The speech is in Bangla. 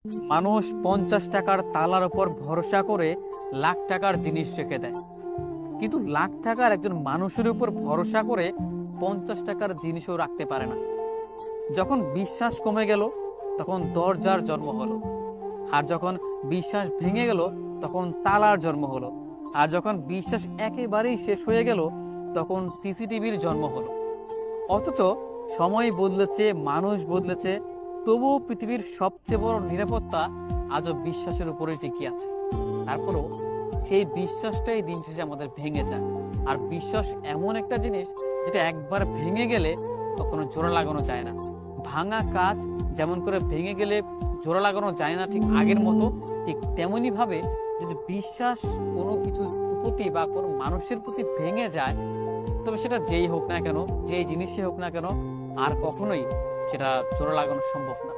মানুষ 50 টাকার তালার উপর ভরসা করে লাখ টাকার জিনিস রেখে দেয়, কিন্তু লাখ টাকার একজন মানুষের উপর ভরসা করে 50 টাকার জিনিসও রাখতে পারে না। যখন বিশ্বাস কমে গেল তখন দরজার জন্ম হলো, আর যখন বিশ্বাস ভেঙে গেল তখন তালার জন্ম হলো, আর যখন বিশ্বাস একেবারেই শেষ হয়ে গেল তখন সিসিটিভির জন্ম হলো। অথচ সময় বদলেছে, মানুষ বদলেছে, তবুও পৃথিবীর সবচেয়ে বড় নিরাপত্তা আজও বিশ্বাসের উপরেই টিকে আছে। তারপরেও সেই বিশ্বাসটাই দিন শেষে আমাদের ভেঙে যায়। আর বিশ্বাস এমন একটা জিনিস যেটা একবার ভেঙে গেলে কখনো জোড়া লাগানো যায় না। ভাঙা কাজ যেমন করে ভেঙে গেলে জোড়া লাগানো যায় না ঠিক আগের মতো, ঠিক তেমনি ভাবে যদি বিশ্বাস কোনো কিছুর প্রতি বা কোনো মানুষের প্রতি ভেঙে যায়, তবে সেটা যেই হোক না কেন, যেই জিনিসই হোক না কেন, আর কখনোই সেটা জোড়া লাগানো সম্ভব না।